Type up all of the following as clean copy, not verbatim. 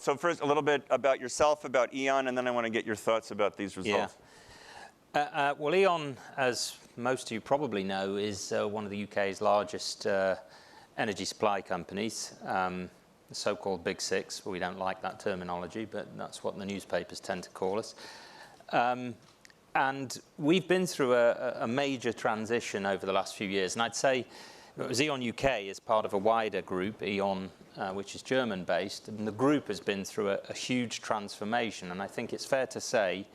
So first, a little bit about yourself, about E.ON, and then I want to get your thoughts about these results. Yeah. Well, E.ON, as most of you probably know, is one of the UK's largest energy supply companies, the so-called Big Six. We don't like that terminology, but that's what the newspapers tend to call us. And we've been through a major transition over the last few years, and I'd say it was E.ON UK as part of a wider group, E.ON, which is German-based, and the group has been through a huge transformation, and I think it's fair to say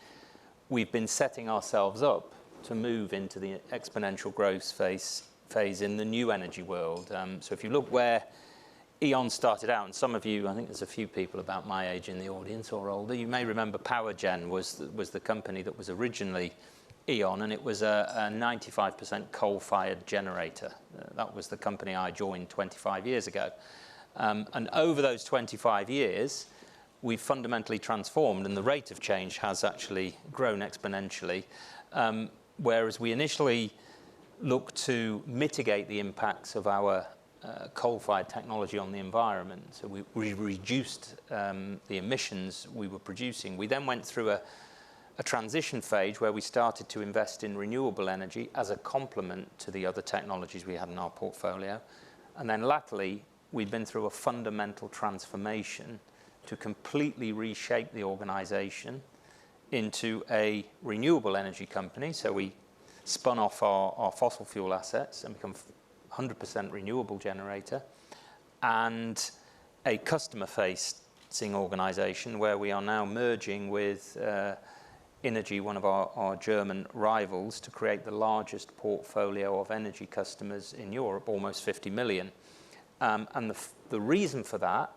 we've been setting ourselves up to move into the exponential growth phase in the new energy world. So if you look where E.ON started out, and some of you, I think there's a few people about my age in the audience or older, you may remember PowerGen was the company that was originally E.ON, and it was a 95% coal-fired generator. That was the company I joined 25 years ago. And over those 25 years, we've fundamentally transformed, and the rate of change has actually grown exponentially. Whereas we initially looked to mitigate the impacts of our coal-fired technology on the environment. So we reduced the emissions we were producing. We then went through a transition phase where we started to invest in renewable energy as a complement to the other technologies we had in our portfolio. And then latterly, we've been through a fundamental transformation to completely reshape the organization into a renewable energy company. So we spun off our fossil fuel assets and become 100% renewable generator, and a customer-facing organization where we are now merging with Innogy, one of our German rivals, to create the largest portfolio of energy customers in Europe, almost 50 million. And the reason for that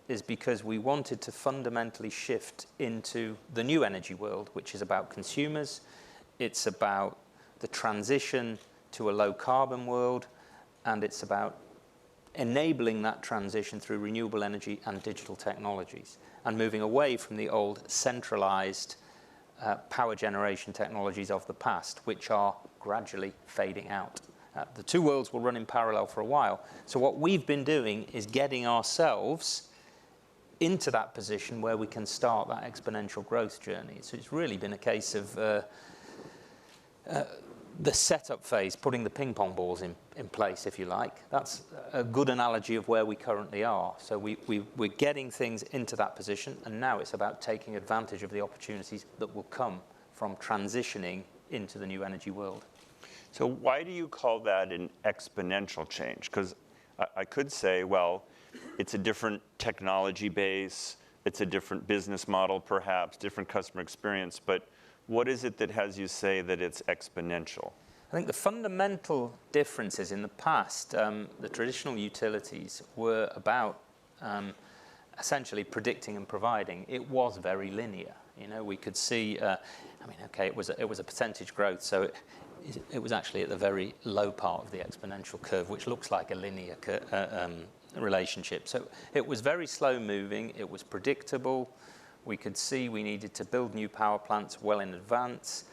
is because we wanted to fundamentally shift into the new energy world, which is about consumers. It's about the transition to a low-carbon world, and it's about enabling that transition through renewable energy and digital technologies, and moving away from the old centralized power generation technologies of the past, which are gradually fading out. The two worlds will run in parallel for a while. So what we've been doing is getting ourselves into that position where we can start that exponential growth journey. So it's really been a case of the setup phase, putting the ping pong balls in place, if you like. That's a good analogy of where we currently are. So we're getting things into that position, and now it's about taking advantage of the opportunities that will come from transitioning into the new energy world. So why do you call that an exponential change? Because I could say, well, it's a different technology base, it's a different business model perhaps, different customer experience, but what is it that has you say that it's exponential? I think the fundamental differences in the past, the traditional utilities were about essentially predicting and providing. It was very linear. You know, we could see, it was a percentage growth, so it was actually at the very low part of the exponential curve, which looks like a linear relationship. So it was very slow moving, it was predictable. We could see we needed to build new power plants well in advance,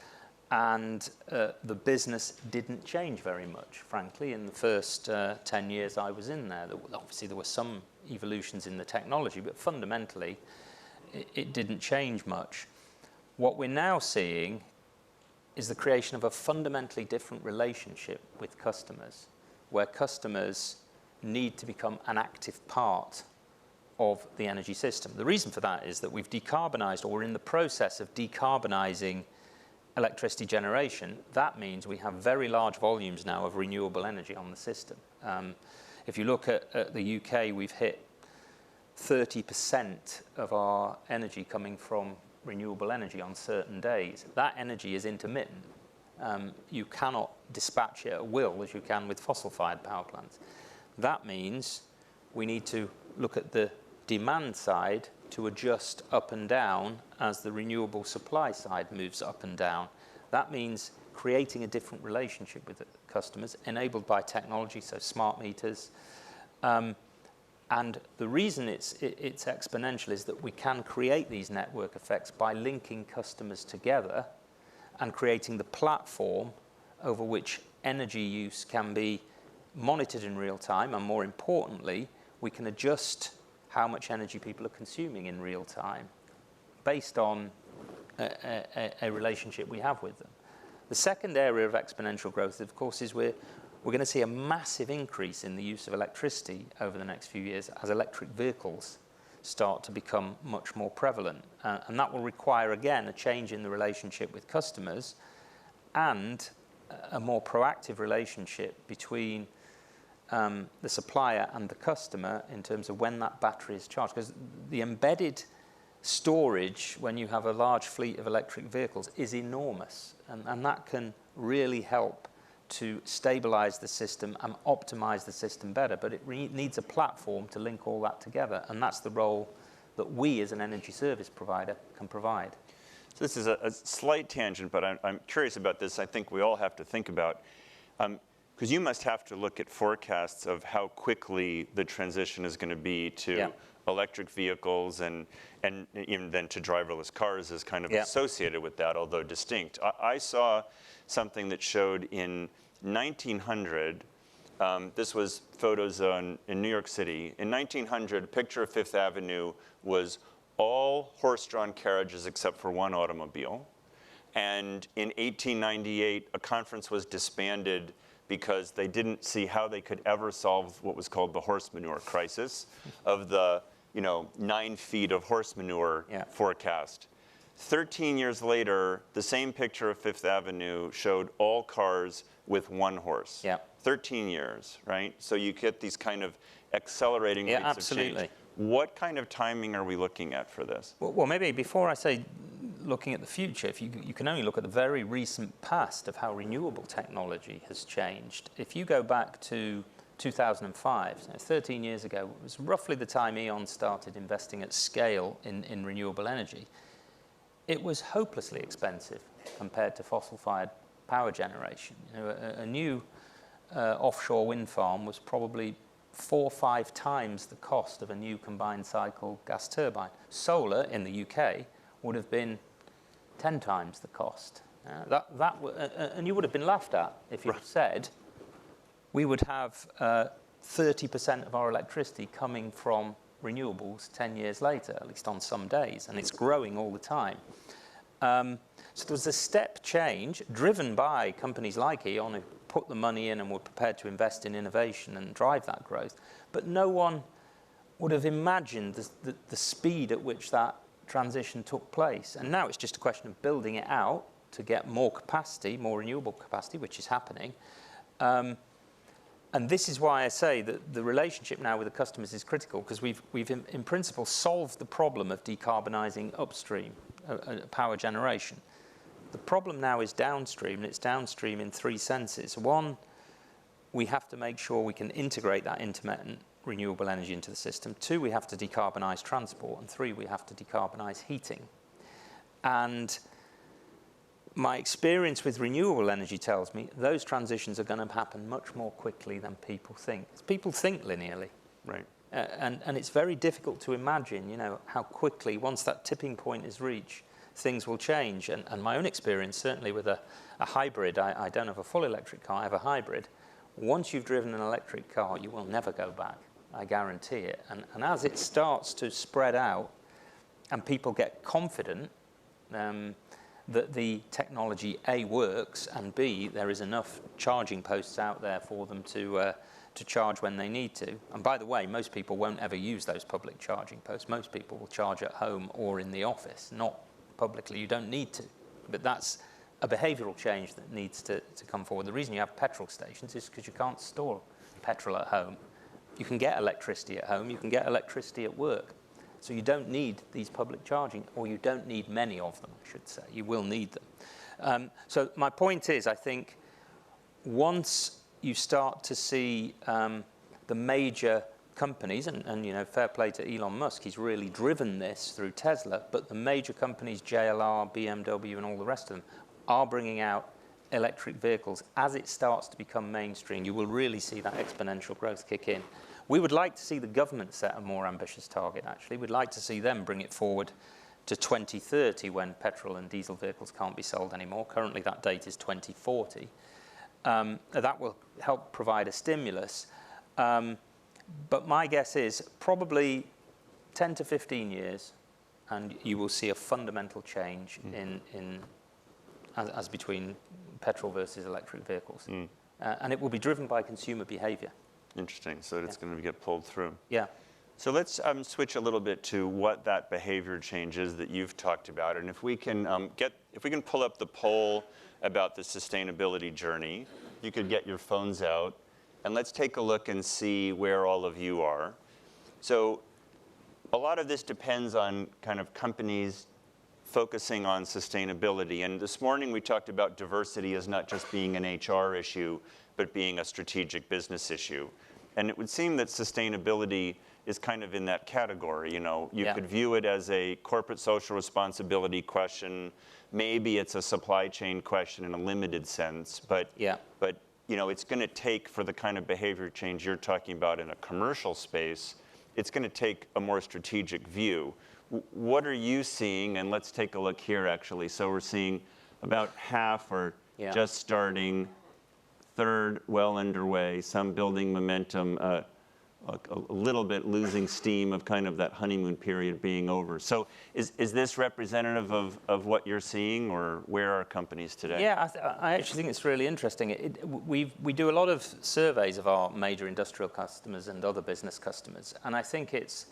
and the business didn't change very much, frankly, in the first 10 years I was in there. Obviously, there were some evolutions in the technology, but fundamentally, it didn't change much. What we're now seeing is the creation of a fundamentally different relationship with customers, where customers need to become an active part of the energy system. The reason for that is that we've decarbonized, or we're in the process of decarbonizing electricity generation. That means we have very large volumes now of renewable energy on the system. If you look at the UK, we've hit 30% of our energy coming from renewable energy on certain days. That energy is intermittent. You cannot dispatch it at will as you can with fossil-fired power plants. That means we need to look at the demand side to adjust up and down as the renewable supply side moves up and down. That means creating a different relationship with the customers enabled by technology, so smart meters. And the reason it's exponential is that we can create these network effects by linking customers together and creating the platform over which energy use can be monitored in real time, and more importantly, we can adjust how much energy people are consuming in real time based on a relationship we have with them. The second area of exponential growth, of course, is we're going to see a massive increase in the use of electricity over the next few years as electric vehicles start to become much more prevalent. And that will require, again, a change in the relationship with customers and a more proactive relationship between the supplier and the customer in terms of when that battery is charged. Because the embedded storage, when you have a large fleet of electric vehicles, is enormous. And that can really help to stabilize the system and optimize the system better. But it needs a platform to link all that together. And that's the role that we as an energy service provider can provide. So this is a slight tangent, but I'm curious about this. I think we all have to think about, because you must have to look at forecasts of how quickly the transition is going to be to electric vehicles and even then to driverless cars is kind of associated with that, although distinct. I saw something that showed in 1900, this was photos in New York City. In 1900, a picture of Fifth Avenue was all horse-drawn carriages except for one automobile. And in 1898, a conference was disbanded because they didn't see how they could ever solve what was called the horse manure crisis of the 9 feet of horse manure forecast. 13 years later, the same picture of Fifth Avenue showed all cars with one horse. 13 years, right? So you get these kind of accelerating rates of change. What kind of timing are we looking at for this? Well, maybe before I say looking at the future, if you can only look at the very recent past of how renewable technology has changed. If you go back to 2005, so 13 years ago, it was roughly the time E.ON started investing at scale in renewable energy. It was hopelessly expensive compared to fossil-fired power generation. A new offshore wind farm was probably 4 or 5 times the cost of a new combined cycle gas turbine. Solar in the UK would have been 10 times the cost. And you would have been laughed at if you said we would have 30% of our electricity coming from renewables 10 years later, at least on some days, and it's growing all the time. So there was a step change driven by companies like E.ON who put the money in and were prepared to invest in innovation and drive that growth. But no one would have imagined the speed at which that transition took place. And now it's just a question of building it out to get more capacity, more renewable capacity, which is happening. And this is why I say that the relationship now with the customers is critical, because we've in principle solved the problem of decarbonising upstream power generation. The problem now is downstream, and it's downstream in 3 senses. 1, we have to make sure we can integrate that intermittent renewable energy into the system. 2, we have to decarbonise transport. And 3, we have to decarbonise heating. And my experience with renewable energy tells me those transitions are going to happen much more quickly than people think. People think linearly. Right. And it's very difficult to imagine, how quickly, once that tipping point is reached, things will change. And my own experience, certainly with a hybrid, I don't have a full electric car, I have a hybrid. Once you've driven an electric car, you will never go back. I guarantee it. And as it starts to spread out and people get confident that the technology, A, works, and B, there is enough charging posts out there for them to charge when they need to. And by the way, most people won't ever use those public charging posts. Most people will charge at home or in the office, not publicly. You don't need to. But that's a behavioural change that needs to come forward. The reason you have petrol stations is because you can't store petrol at home. You can get electricity at home, you can get electricity at work. So you don't need these public charging, or you don't need many of them, I should say. You will need them. So my point is, I think once you start to see the major companies, and fair play to Elon Musk, he's really driven this through Tesla, but the major companies, JLR, BMW, and all the rest of them, are bringing out electric vehicles. As it starts to become mainstream, you will really see that exponential growth kick in. We would like to see the government set a more ambitious target, actually. We'd like to see them bring it forward to 2030, when petrol and diesel vehicles can't be sold anymore. Currently, that date is 2040. That will help provide a stimulus. But my guess is probably 10 to 15 years, and you will see a fundamental change as between petrol versus electric vehicles. And it will be driven by consumer behavior. Interesting. So it's going to get pulled through. Yeah. So let's switch a little bit to what that behavior change is that you've talked about. And if we can pull up the poll about the sustainability journey, you could get your phones out, and let's take a look and see where all of you are. So a lot of this depends on kind of companies focusing on sustainability. And this morning we talked about diversity as not just being an HR issue, but being a strategic business issue. And it would seem that sustainability is kind of in that category. You could view it as a corporate social responsibility question. Maybe it's a supply chain question in a limited sense, but it's going to take, for the kind of behavior change you're talking about in a commercial space, it's going to take a more strategic view. What are you seeing? And let's take a look here, actually. So we're seeing about half are just starting, third well underway, some building momentum, a little bit losing steam of kind of that honeymoon period being over. So is this representative of what you're seeing, or where are companies today? Yeah, I actually think it's really interesting. We do a lot of surveys of our major industrial customers and other business customers, and I think it's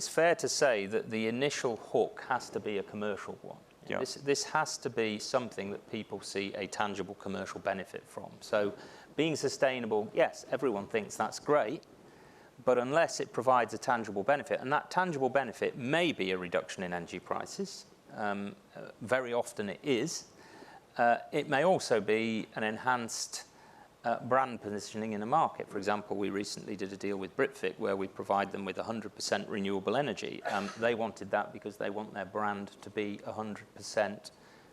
fair to say that the initial hook has to be a commercial one. Yeah. This has to be something that people see a tangible commercial benefit from. So being sustainable, yes, everyone thinks that's great, but unless it provides a tangible benefit, and that tangible benefit may be a reduction in energy prices, very often it is, it may also be an enhanced brand positioning in a market. For example, we recently did a deal with Britvic where we provide them with 100% renewable energy. They wanted that because they want their brand to be 100%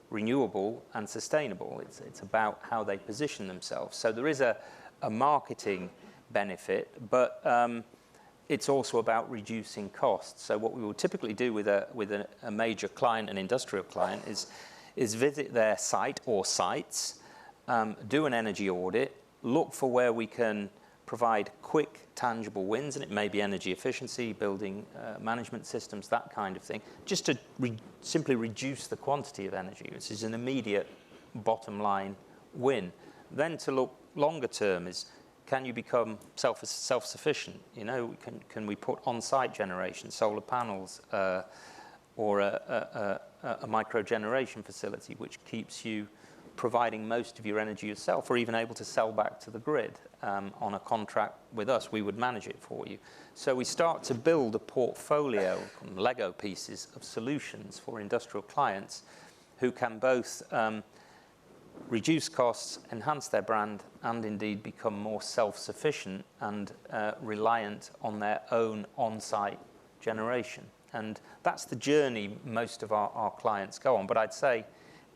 renewable and sustainable. It's about how they position themselves. So there is a marketing benefit, but it's also about reducing costs. So what we will typically do with a major client, an industrial client, is visit their site or sites, do an energy audit, look for where we can provide quick, tangible wins, and it may be energy efficiency, building management systems, that kind of thing, just to simply reduce the quantity of energy, which is an immediate bottom line win. Then to look longer term is, can you become self-sufficient? Can we put on-site generation, solar panels, or a micro generation facility which keeps you providing most of your energy yourself, or even able to sell back to the grid on a contract with us? We would manage it for you. So we start to build a portfolio, Lego pieces of solutions for industrial clients who can both reduce costs, enhance their brand, and indeed become more self-sufficient and reliant on their own on-site generation. And that's the journey most of our clients go on. But I'd say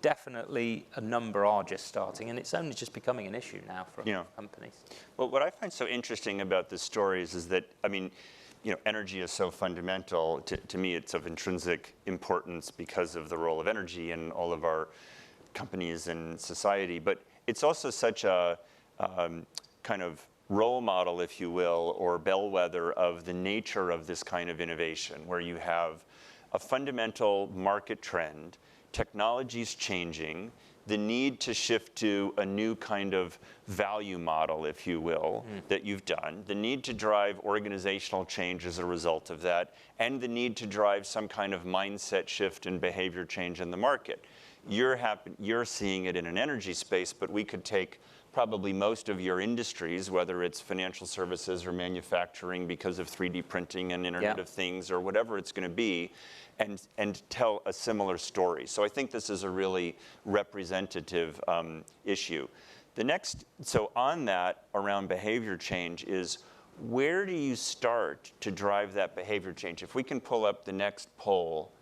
definitely a number are just starting, and it's only just becoming an issue now for companies. Well, what I find so interesting about this story is that, energy is so fundamental. To me, it's of intrinsic importance because of the role of energy in all of our companies and society. But it's also such a kind of role model, if you will, or bellwether of the nature of this kind of innovation, where you have a fundamental market trend, technology's changing, the need to shift to a new kind of value model, if you will, that you've done, the need to drive organizational change as a result of that, and the need to drive some kind of mindset shift and behavior change in the market. You're seeing it in an energy space, but we could take probably most of your industries, whether it's financial services or manufacturing because of 3D printing and Internet of Things or whatever it's going to be, and tell a similar story. So I think this is a really representative issue. So on that, around behavior change, is where do you start to drive that behavior change? If we can pull up the next poll,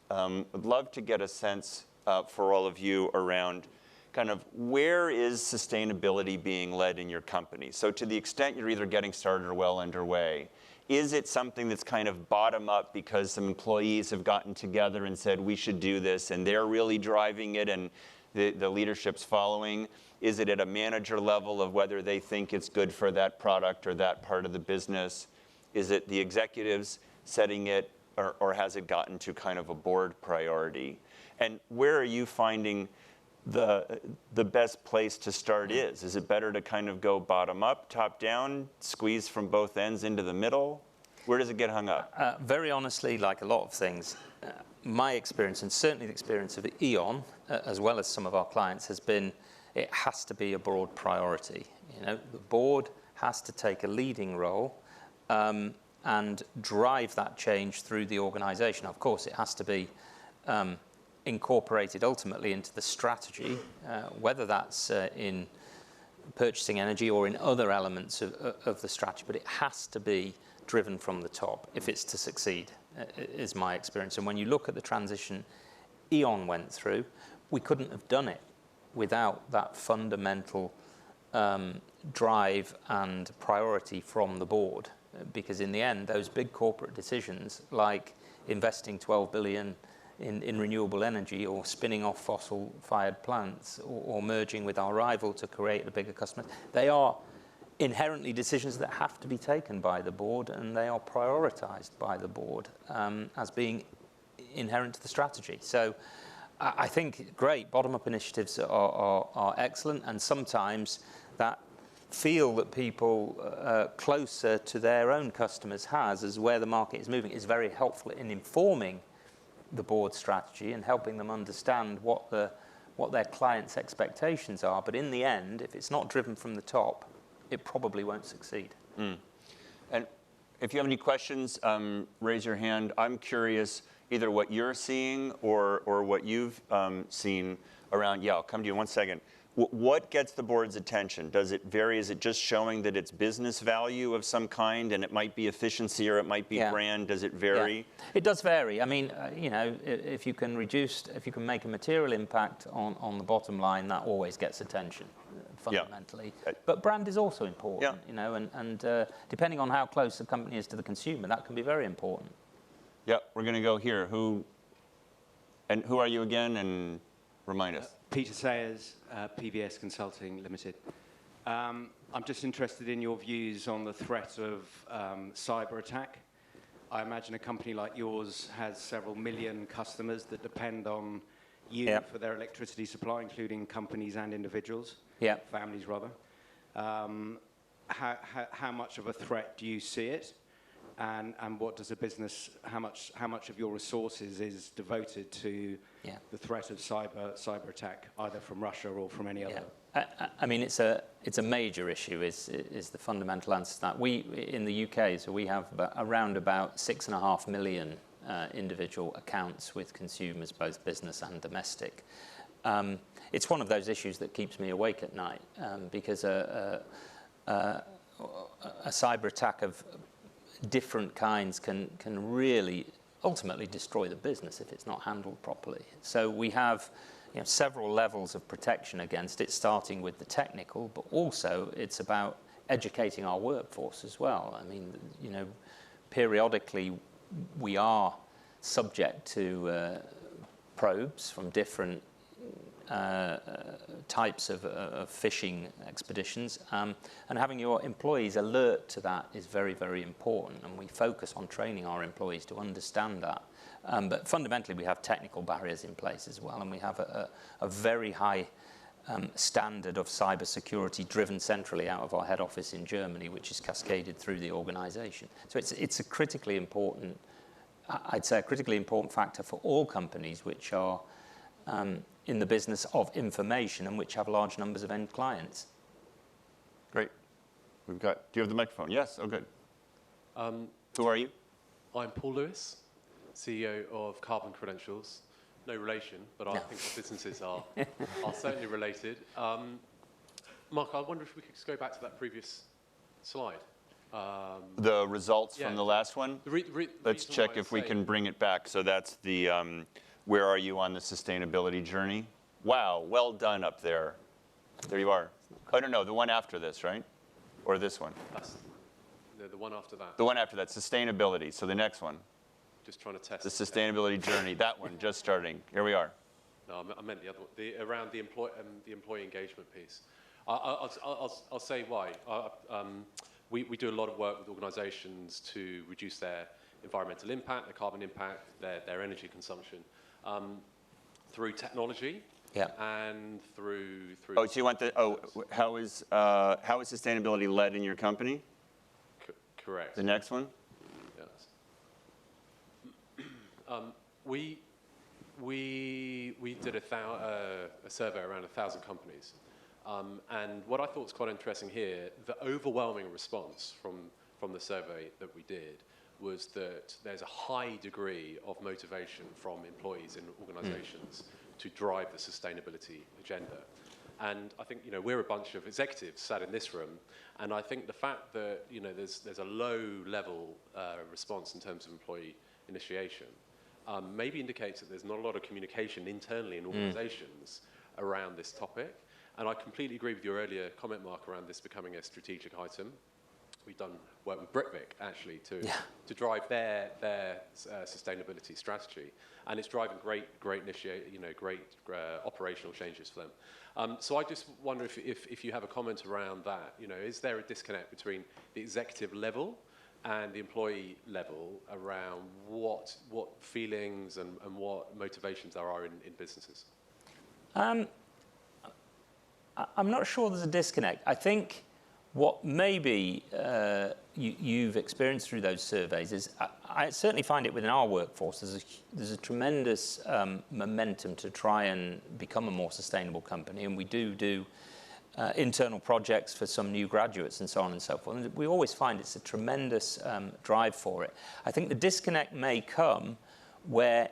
I'd love to get a sense for all of you around kind of where is sustainability being led in your company? So to the extent you're either getting started or well underway, is it something that's kind of bottom up because some employees have gotten together and said we should do this and they're really driving it and the leadership's following? Is it at a manager level of whether they think it's good for that product or that part of the business? Is it the executives setting it or has it gotten to kind of a board priority? And where are you finding the best place to start is? Is it better to kind of go bottom up, top down, squeeze from both ends into the middle? Where does it get hung up? Very honestly, like a lot of things, my experience, and certainly the experience of E.ON, as well as some of our clients, has been it has to be a broad priority. You know, the board has to take a leading role and drive that change through the organisation. Of course, it has to be incorporated ultimately into the strategy, whether that's in purchasing energy or in other elements of the strategy, but it has to be driven from the top if it's to succeed, is my experience. And when you look at the transition E.ON went through, we couldn't have done it without that fundamental drive and priority from the board, because in the end, those big corporate decisions like investing 12 billion in renewable energy or spinning off fossil-fired plants or merging with our rival to create a bigger customer, they are inherently decisions that have to be taken by the board, and they are prioritized by the board as being inherent to the strategy. So I think great bottom-up initiatives are excellent, and sometimes that feel that people closer to their own customers has as where the market is moving is very helpful in informing the board strategy and helping them understand what their clients' expectations are. But in the end, if it's not driven from the top, it probably won't succeed. And if you have any questions, raise your hand. I'm curious either what you're seeing or what you've seen around. Yeah, I'll come to you in 1 second. What gets the board's attention? Does it vary? Is it just showing that it's business value of some kind, and it might be efficiency or it might be brand? Does it vary? Yeah. It does vary. I mean, you know, if you can make a material impact on the bottom line, that always gets attention, fundamentally. Yeah. But brand is also important, you know, and depending on how close the company is to the consumer, that can be very important. Yeah, we're going to go here. Who are you again? And remind us. Peter Sayers, PVS Consulting Limited. I'm just interested in your views on the threat of cyber attack. I imagine a company like yours has several million customers that depend on you for their electricity supply, including companies and individuals, families rather. How much of a threat do you see it? And what does a business, how much of your resources is devoted to the threat of cyber attack, either from Russia or from any other? I mean, it's a major issue. Is the fundamental answer to that? We in the UK, so we have around about 6.5 million individual accounts with consumers, both business and domestic. It's one of those issues that keeps me awake at night because a cyber attack of different kinds can really ultimately destroy the business if it's not handled properly. So we have several levels of protection against it, starting with the technical, but also it's about educating our workforce as well. I mean, periodically we are subject to probes from different types of phishing expeditions, and having your employees alert to that is very, very important, and we focus on training our employees to understand that. But fundamentally, we have technical barriers in place as well, and we have a very high standard of cybersecurity driven centrally out of our head office in Germany, which is cascaded through the organisation. So it's a critically important, I'd say, a critically important factor for all companies which are in the business of information and which have large numbers of end clients. Great. Do you have the microphone? Yes. Oh, good. Who are you? I'm Paul Lewis, CEO of Carbon Credentials. No relation, but I think our businesses are certainly related. Mark, I wonder if we could just go back to that previous slide. The results from the last one? Let's check if we can bring it back. So that's the, where are you on the sustainability journey? Wow, well done up there. There you are. Oh, no, the one after this, right? Or this one? That's the one after that. The one after that, sustainability. So the next one. Just trying to test. The sustainability journey, that one, just starting. Here we are. No, I meant the other one, around the employee engagement piece. I'll say why. We do a lot of work with organisations to reduce their environmental impact, their carbon impact, their energy consumption, through technology. Yeah. And through. Oh, so you want the, how is sustainability led in your company? Correct. The next one? Yes. We did a survey around 1,000 companies. And what I thought was quite interesting here, the overwhelming response from the survey that we did was that there's a high degree of motivation from employees in organizations to drive the sustainability agenda. And I think, we're a bunch of executives sat in this room, and I think the fact that, there's a low level response in terms of employee initiation maybe indicates that there's not a lot of communication internally in organizations around this topic. And I completely agree with your earlier comment, Mark, around this becoming a strategic item. We've done work with Breakaway, actually, to drive their sustainability strategy. And it's driving great operational changes for them. So I just wonder if you have a comment around that. Is there a disconnect between the executive level and the employee level around what feelings and what motivations there are in businesses? I'm not sure there's a disconnect. I think what maybe you've experienced through those surveys is, I certainly find it within our workforce, there's a tremendous momentum to try and become a more sustainable company, and we do internal projects for some new graduates and so on and so forth. And we always find it's a tremendous drive for it. I think the disconnect may come where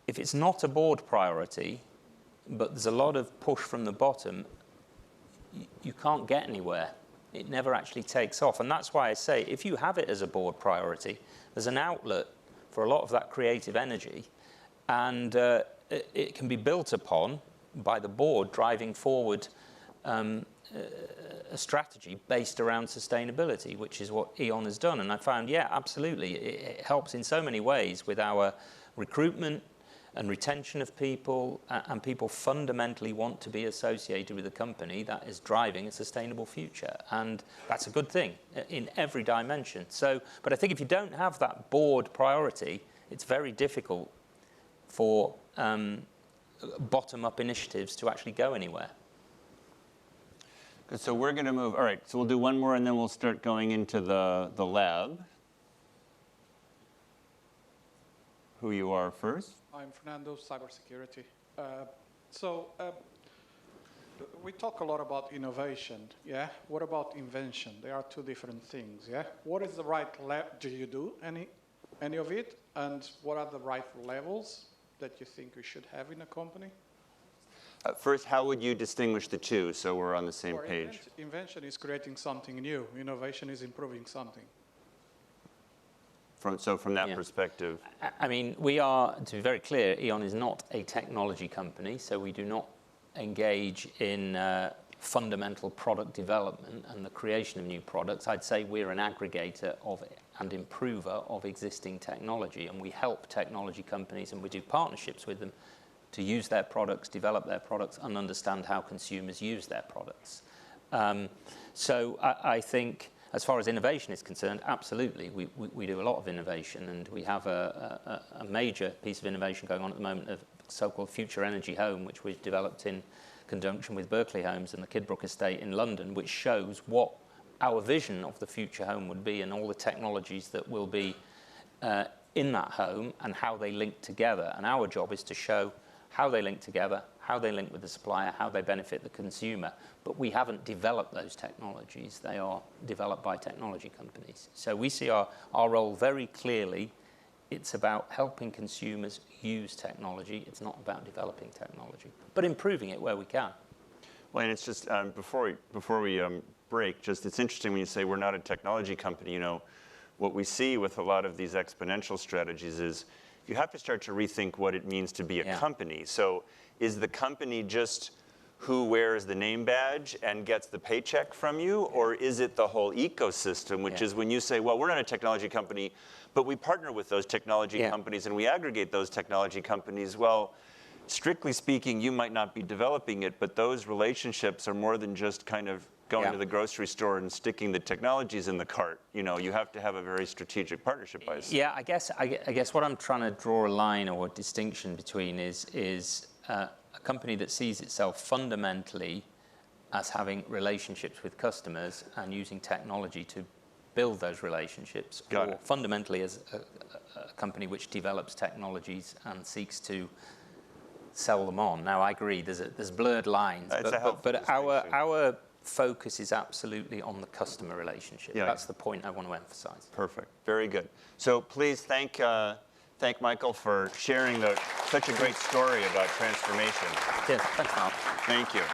if it's not a board priority, but there's a lot of push from the bottom, you can't get anywhere. It never actually takes off. And that's why I say, if you have it as a board priority, there's an outlet for a lot of that creative energy, and it can be built upon by the board driving forward a strategy based around sustainability, which is what E.ON has done. And I found, absolutely, it helps in so many ways with our recruitment and retention of people, and people fundamentally want to be associated with a company that is driving a sustainable future. And that's a good thing in every dimension. So, but I think if you don't have that board priority, it's very difficult for bottom-up initiatives to actually go anywhere. So we're going to move. All right, so we'll do one more, and then we'll start going into the lab. Who you are first? I'm Fernando, Cybersecurity. We talk a lot about innovation, yeah? What about invention? They are two different things, yeah? What is the right do you do any of it? And what are the right levels that you think we should have in a company? First, how would you distinguish the two so we're on the same page? Invention is creating something new. Innovation is improving something. From that perspective. I mean, we are, to be very clear, E.ON is not a technology company, so we do not engage in fundamental product development and the creation of new products. I'd say we're an aggregator of and improver of existing technology, and we help technology companies, and we do partnerships with them to use their products, develop their products, and understand how consumers use their products. So I think, as far as innovation is concerned, absolutely, we do a lot of innovation, and we have a major piece of innovation going on at the moment, a so-called Future Energy Home, which we've developed in conjunction with Berkeley Homes and the Kidbrooke Estate in London, which shows what our vision of the future home would be and all the technologies that will be in that home and how they link together. And our job is to show how they link together, how they link with the supplier, how they benefit the consumer. But we haven't developed those technologies. They are developed by technology companies. So we see our role very clearly. It's about helping consumers use technology. It's not about developing technology, but improving it where we can. Well, and it's just, before we break, just it's interesting when you say we're not a technology company. What we see with a lot of these exponential strategies is you have to start to rethink what it means to be a company. So is the company just who wears the name badge and gets the paycheck from you? Or is it the whole ecosystem, which is when you say, well, we're not a technology company, but we partner with those technology companies and we aggregate those technology companies. Well, strictly speaking, you might not be developing it, but those relationships are more than just kind of going to the grocery store and sticking the technologies in the cart. You know, you have to have a very strategic partnership, I see. Yeah, I guess what I'm trying to draw a line or a distinction between is a company that sees itself fundamentally as having relationships with customers and using technology to build those relationships, Got or it. fundamentally as a company which develops technologies and seeks to sell them on. Now, I agree, there's blurred lines, It's a helpful but distinction. our focus is absolutely on the customer relationship. Yeah. That's the point I want to emphasize. Perfect. Very good. So please thank Michael for sharing such a great story about transformation. Cheers. Thanks, Mark. Thank you.